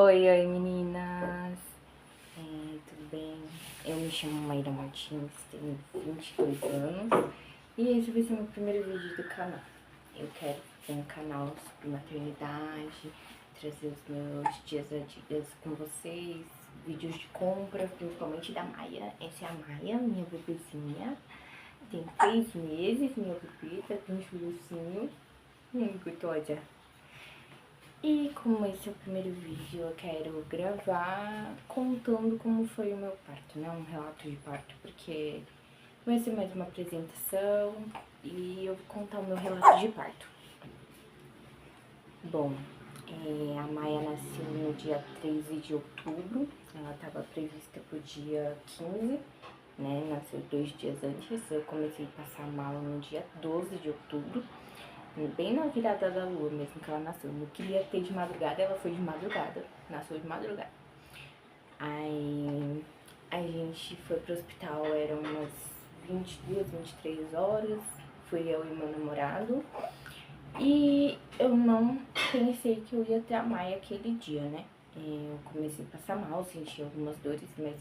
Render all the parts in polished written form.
Oi, oi meninas, tudo bem? Eu me chamo Mayra Martins, tenho 22 anos e esse vai ser meu primeiro vídeo do canal. Eu quero fazer um canal sobre maternidade, trazer os meus dias a dias com vocês, vídeos de compra, principalmente da Maia. Essa é a Maia, minha bebezinha, tem 3 meses, minha bebê, tá com um chulucinho, muito gostosa. E como esse é o primeiro vídeo, eu quero gravar contando como foi o meu parto, né? Um relato de parto, porque vai ser mais uma apresentação e eu vou contar o meu relato de parto. Bom, a Maia nasceu no dia 13 de outubro, ela estava prevista pro dia 15, né? Nasceu 2 dias antes, eu comecei a passar mal no dia 12 de outubro. Bem na virada da lua mesmo que ela nasceu. Não queria ter de madrugada, ela foi de madrugada. Nasceu de madrugada. Aí a gente foi pro hospital, eram umas 22, 23 horas. Fui eu e meu namorado. E eu não pensei que eu ia ter a Maia aquele dia, né? Eu comecei a passar mal, senti algumas dores, mas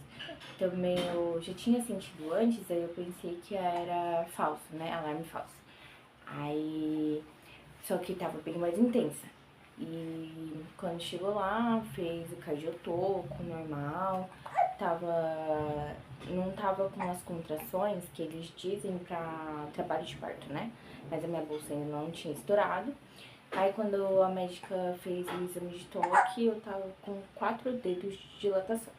também eu já tinha sentido antes, aí eu pensei que era falso, né? Alarme falso. Aí, só que tava bem mais intensa. E quando chegou lá, fez o cardiotoco normal, não tava com as contrações que eles dizem pra trabalho de parto, né? Mas a minha bolsa ainda não tinha estourado. Aí quando a médica fez o exame de toque, eu tava com 4 dedos de dilatação.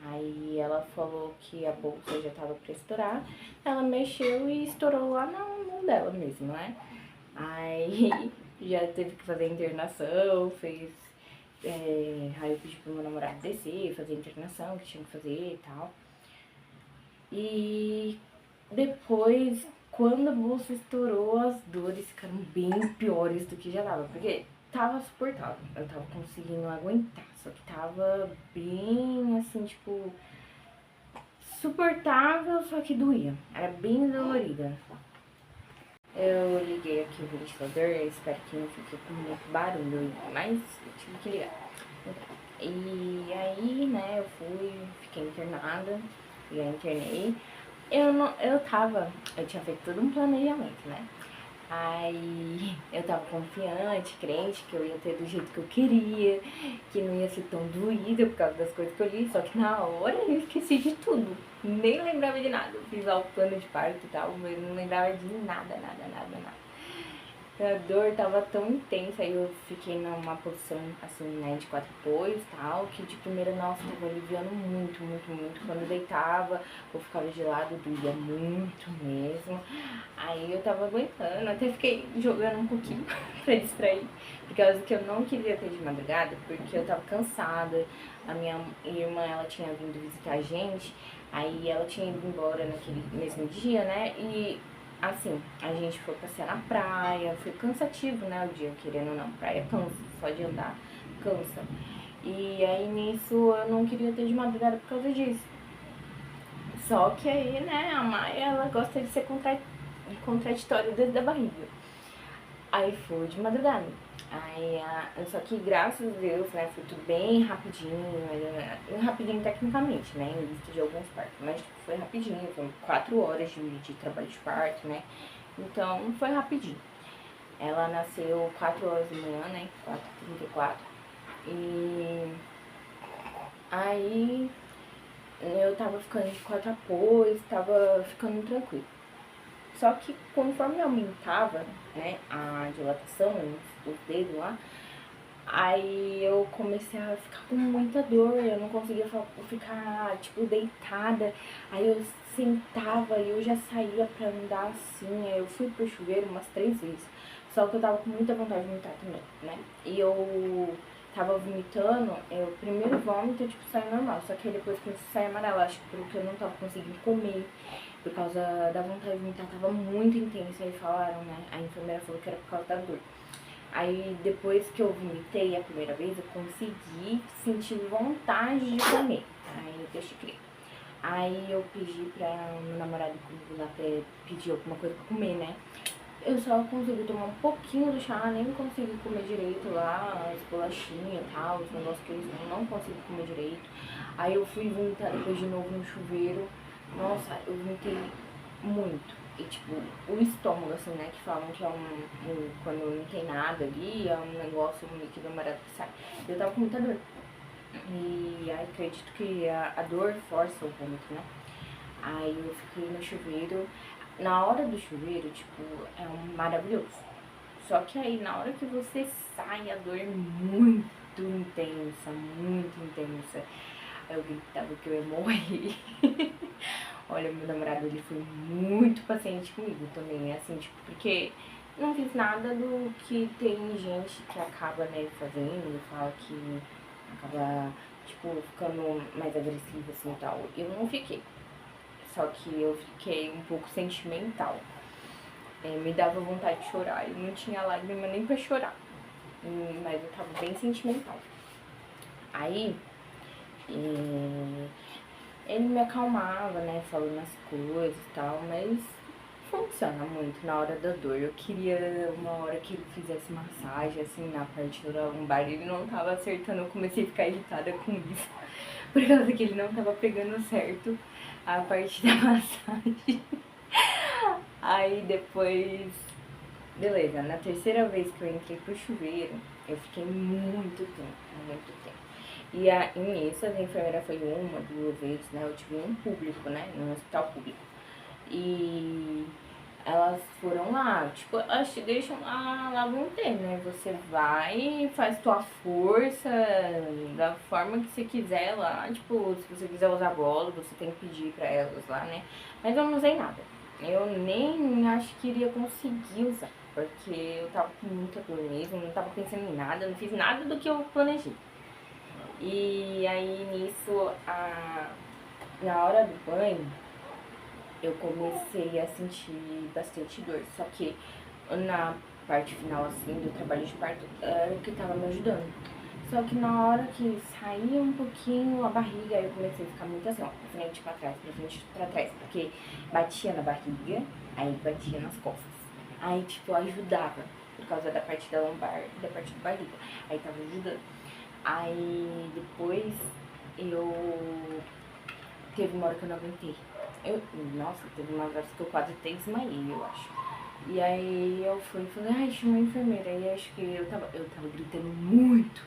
Aí ela falou que a bolsa já tava pra estourar, ela mexeu e estourou lá na mão dela mesmo, né? Aí já teve que fazer internação, aí eu pedi pro meu namorado descer, fazer a internação que tinha que fazer e tal. E depois, quando a bolsa estourou, as dores ficaram bem piores do que já tava, porque tava suportável, eu tava conseguindo aguentar, só que tava bem assim, tipo, suportável, só que doía, era bem dolorida. Eu liguei aqui o ventilador, espero que não fique com muito barulho, mas eu tive que ligar. E aí, né, eu fiquei internada, já internei. Eu tinha feito todo um planejamento, né? Aí eu tava confiante, crente que eu ia ter do jeito que eu queria, que não ia ser tão doída por causa das coisas que eu li, só que na hora eu esqueci de tudo, nem lembrava de nada. Eu fiz lá o plano de parto e tal, mas não lembrava de nada, nada, nada, nada. A dor tava tão intensa, aí eu fiquei numa posição assim, né, de 4 apoios e tal, que de primeira, nossa, tava aliviando muito, muito, muito. Quando eu deitava ou ficava de lado, doía muito mesmo. Aí eu tava aguentando, até fiquei jogando um pouquinho pra distrair, por causa que eu não queria ter de madrugada, porque eu tava cansada. A minha irmã, ela tinha vindo visitar a gente, aí ela tinha ido embora naquele mesmo dia, né, e assim, a gente foi passear na praia, foi cansativo, né, o dia, querendo ou não, praia cansa, só de andar cansa. E aí nisso eu não queria ter de madrugada por causa disso. Só que aí, né, a Maia, ela gosta de ser contraditória desde a barriga. Aí foi de madrugada. Só que graças a Deus, né, foi tudo bem rapidinho, rapidinho tecnicamente, né, em vista de alguns partos, mas tipo, foi rapidinho, foi 4 horas de trabalho de parto, né, então foi rapidinho. Ela nasceu 4 horas da manhã, né, 4h34, e aí eu tava ficando de 4 apoios, tava ficando tranquilo. Só que conforme aumentava, né, a dilatação, os dedos lá, aí eu comecei a ficar com muita dor, eu não conseguia ficar, tipo, deitada. Aí eu sentava e eu já saía pra andar assim, aí eu fui pro chuveiro umas 3 vezes. Só que eu tava com muita vontade de vomitar também, né? E eu tava vomitando, o primeiro vômito, tipo, saiu normal. Só que aí depois começou a sair amarelo, acho que porque eu não tava conseguindo comer. Por causa da vontade de vomitar, tava muito intensa. Aí falaram, né? A enfermeira falou que era por causa da dor. Aí depois que eu vomitei a primeira vez, eu consegui sentir vontade de comer. Aí eu deixei criar. Aí eu pedi pra meu namorado comigo lá pra pedir alguma coisa pra comer, né? eu só consigo tomar um pouquinho do chá, nem consigo comer direito lá, as bolachinhas e tal, os negócios que eles não consigo comer direito. Aí eu fui vomitar depois de novo no chuveiro. Nossa, eu vomitei muito. E tipo, o estômago, assim, né, que falam que é quando não tem nada ali, é um negócio, um líquido amarelo que sai. Eu tava com muita dor. E aí acredito que a dor força o vômito, né? Aí eu fiquei no chuveiro. Na hora do chuveiro, tipo, é maravilhoso. Só que aí na hora que você sai, a dor é muito intensa, muito intensa. Aí eu gritava que eu ia morrer. Olha, meu namorado, ele foi muito paciente comigo também, assim, tipo, porque não fiz nada do que tem gente que acaba, né, fazendo, fala que acaba, tipo, ficando mais agressiva, assim, e tal. Eu não fiquei. Só que eu fiquei um pouco sentimental. Me dava vontade de chorar. Eu não tinha lágrima nem pra chorar. Mas eu tava bem sentimental. Aí, ele me acalmava, né? Falando as coisas e tal. Mas funciona muito na hora da dor. Eu queria uma hora que ele fizesse massagem, assim, na parte da lombar. Ele não tava acertando. Eu comecei a ficar irritada com isso. Por causa que ele não tava pegando certo a parte da massagem. Aí depois, beleza, na terceira vez que eu entrei pro chuveiro, eu fiquei muito tempo, muito tempo. E nisso, a enfermeira foi uma, duas vezes, né? Eu tive um público, né? No hospital público. E elas foram lá, tipo, elas te deixam lá vão ter, né? Você vai, faz tua força da forma que você quiser lá. Tipo, se você quiser usar bola, você tem que pedir pra elas lá, né? Mas eu não usei nada. Eu nem acho que iria conseguir usar, porque eu tava com muita dor mesmo, não tava pensando em nada, não fiz nada do que eu planejei. E aí nisso, na hora do banho, eu comecei a sentir bastante dor. Só que na parte final, assim, do trabalho de parto, era o que tava me ajudando. Só que na hora que saía um pouquinho a barriga, aí eu comecei a ficar muito assim, ó, pra frente pra trás, pra frente pra trás. Porque batia na barriga, aí batia nas costas. Aí, tipo, ajudava, por causa da parte da lombar e da parte da barriga. Aí tava ajudando. Aí depois eu teve uma hora que eu não aguentei. Nossa, teve uma vez que eu quase até desmaiei, eu acho. E aí eu fui e falei, ai, chama a enfermeira. E acho que eu tava gritando muito,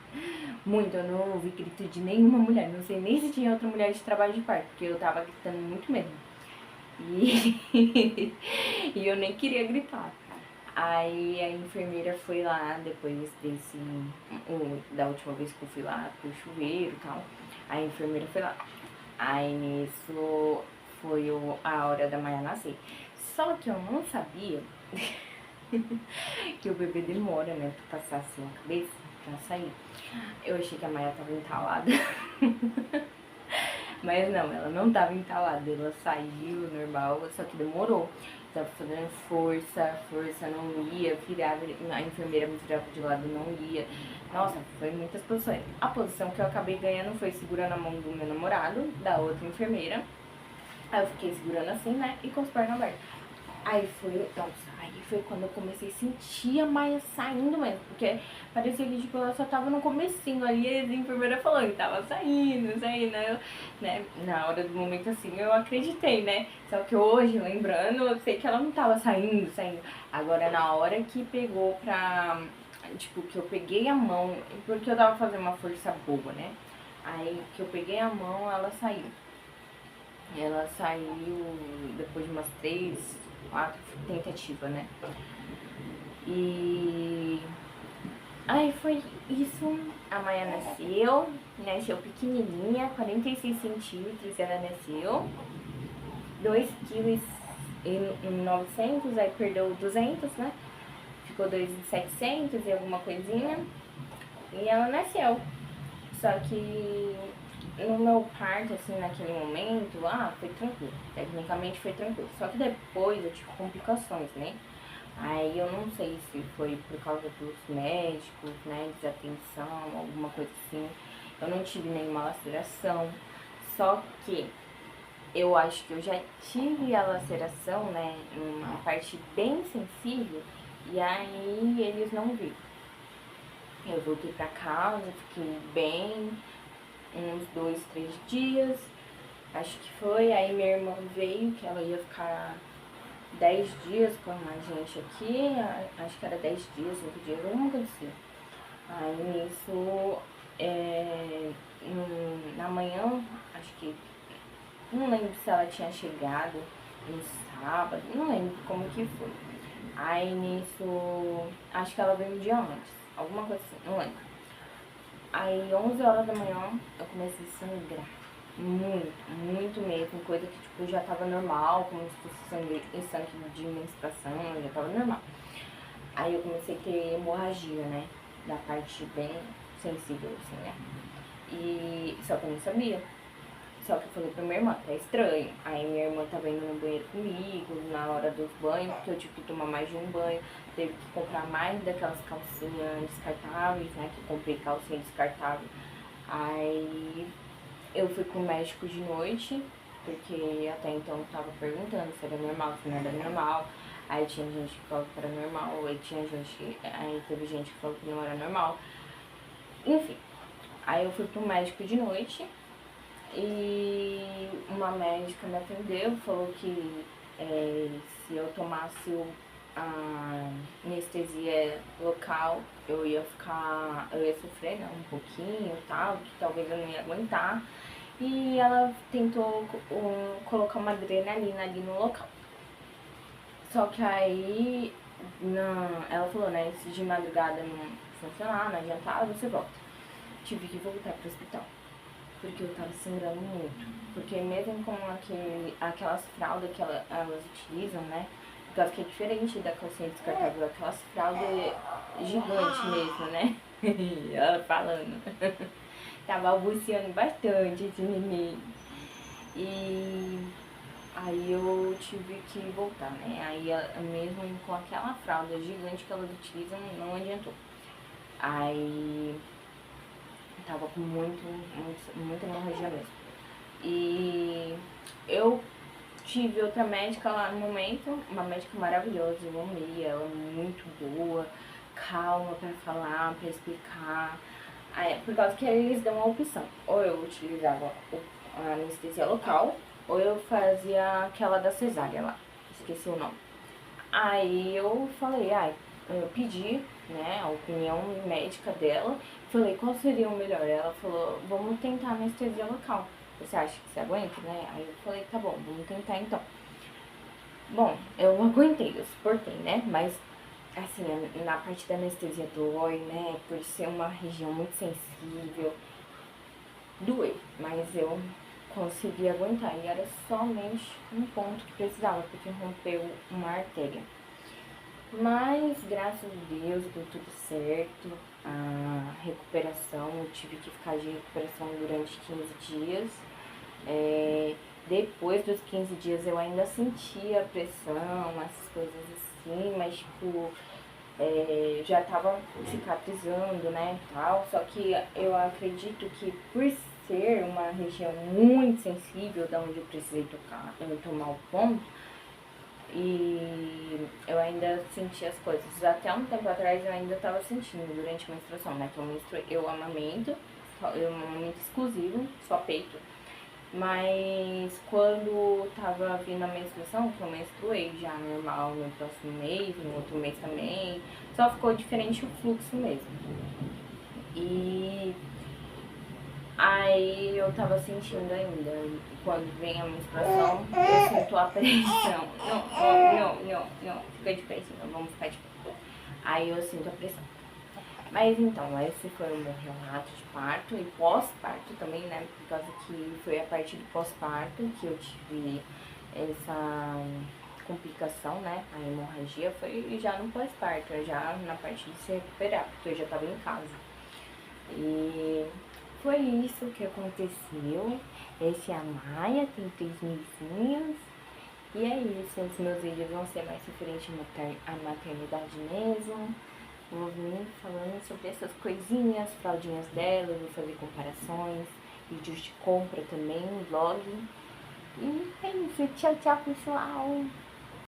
muito. Eu não ouvi grito de nenhuma mulher. Não sei nem se tinha outra mulher de trabalho de parto, porque eu tava gritando muito mesmo. E, e eu nem queria gritar. Aí a enfermeira foi lá, depois da última vez que eu fui lá pro chuveiro e tal. A enfermeira foi lá. Aí nisso foi a hora da Maia nascer. Só que eu não sabia que o bebê demora, né, pra passar assim a cabeça, pra sair. Eu achei que a Maia tava entalada. Mas não, ela não tava entalada. Ela saiu normal, só que demorou. Tava fazendo força, não ia, virava, a enfermeira me virava de lado, não ia. Nossa, foi muitas posições. A posição que eu acabei ganhando foi segurando a mão do meu namorado, da outra enfermeira. Aí eu fiquei segurando assim, né, e com as pernas abertas. Aí foi quando eu comecei a sentir a Maia saindo mesmo, porque parecia que tipo, ela só tava no comecinho ali, e a enfermeira falou que tava saindo, eu, né, na hora do momento assim, eu acreditei, né, só que hoje, lembrando, eu sei que ela não tava saindo, agora na hora que pegou tipo, que eu peguei a mão, porque eu tava fazendo uma força boa, né, aí que eu peguei a mão, ela saiu. Ela saiu depois de umas 3, 4 tentativas, né? E aí foi isso. A Maia nasceu pequenininha, 46 centímetros ela nasceu. 2,9 kg, aí perdeu 200, né? Ficou 2,700 e alguma coisinha. E ela nasceu. Só que no meu parto, assim, naquele momento, foi tranquilo. Tecnicamente foi tranquilo. Só que depois eu tive complicações, né? Aí eu não sei se foi por causa dos médicos, né? Desatenção, alguma coisa assim. Eu não tive nenhuma laceração. Só que eu acho que eu já tive a laceração, né, uma parte bem sensível, e aí eles não viram. Eu voltei pra casa, fiquei bem, uns 2, 3 dias, acho que foi. Aí minha irmã veio, que ela ia ficar 10 dias com a gente aqui, acho que era 10 dias, 5 dias, alguma coisa assim. Aí nisso, na manhã, acho que, não lembro se ela tinha chegado no sábado, não lembro como que foi. Aí nisso, acho que ela veio um dia antes, alguma coisa assim, não lembro. Aí 11 horas da manhã eu comecei a sangrar. Muito, muito mesmo. Coisa que tipo já tava normal, como se fosse sangue de menstruação, já tava normal. Aí eu comecei a ter hemorragia, né? Da parte bem sensível, assim, né? E só que eu não sabia. Só que eu falei pra minha irmã, tá estranho. Aí minha irmã tava indo no banheiro comigo, na hora dos banhos, porque eu tive que tomar mais de um banho. Teve que comprar mais daquelas calcinhas descartáveis, né? Que eu comprei calcinha descartável. Aí eu fui com o médico de noite, porque até então eu tava perguntando se era normal, se não era normal. Aí tinha gente que falou que era normal, aí teve gente que falou que não era normal. Enfim, aí eu fui pro médico de noite e uma médica me atendeu, falou que se eu tomasse a anestesia local, eu ia sofrer, né, um pouquinho e tal, que talvez eu não ia aguentar. E ela tentou colocar uma adrenalina ali no local. Só que aí ela falou, né, se de madrugada não funcionar, não adiantava, você volta. Tive que voltar pro hospital, porque eu tava sangrando muito. Porque mesmo com aquelas fraldas que elas utilizam, né, porque que é diferente da calcinha descartável, aquelas fraldas gigantes mesmo, né? Ela falando. Tava balbuciando bastante esse neném. E aí eu tive que voltar, né? Aí mesmo com aquela fralda gigante que elas utilizam, não adiantou. Aí tava com muita hemorragia mesmo. E eu tive outra médica lá no momento, uma médica maravilhosa, eu amei ela, muito boa, calma pra falar, pra explicar. Por causa que eles dão a opção, ou eu utilizava a anestesia local, ou eu fazia aquela da cesárea lá, esqueci o nome. Aí eu falei, eu pedi, né, a opinião médica dela, falei qual seria o melhor. Ela falou, vamos tentar anestesia local. Você acha que você aguenta, né? Aí eu falei, tá bom, vamos tentar então. Bom, eu aguentei, eu suportei, né? Mas, assim, na parte da anestesia dói, né? Por ser uma região muito sensível, doeu. Mas eu consegui aguentar. E era somente um ponto que precisava, porque rompeu uma artéria. Mas, graças a Deus, deu tudo certo. A recuperação, eu tive que ficar de recuperação durante 15 dias. Depois dos 15 dias eu ainda sentia pressão, essas coisas assim, mas tipo, já tava cicatrizando, né, e tal. Só que eu acredito que por ser uma região muito sensível, da onde eu precisei tomar o ponto, e eu ainda sentia as coisas. Até um tempo atrás eu ainda tava sentindo durante a menstruação, né, que eu amamento exclusivo, só peito. Mas quando tava vindo a menstruação, que eu menstruei já normal no próximo mês, no outro mês também, só ficou diferente o fluxo mesmo. E aí eu tava sentindo ainda, quando vem a menstruação, eu sinto a pressão. Não, fica de pé, assim, vamos ficar de pé. Aí eu sinto a pressão. Mas então, esse foi o meu relato de parto e pós-parto também, né? Por causa que foi a partir do pós-parto que eu tive essa complicação, né? A hemorragia foi já no pós-parto, já na parte de se recuperar, porque eu já tava em casa. E foi isso que aconteceu. Esse é a Maia, tem 3 mesinhos. E é isso, os meus vídeos vão ser mais referentes à maternidade mesmo. Vou vir falando sobre essas coisinhas, fraldinhas dela, vou fazer comparações, vídeos de compra também, vlog. E é isso. Tchau, tchau, pessoal.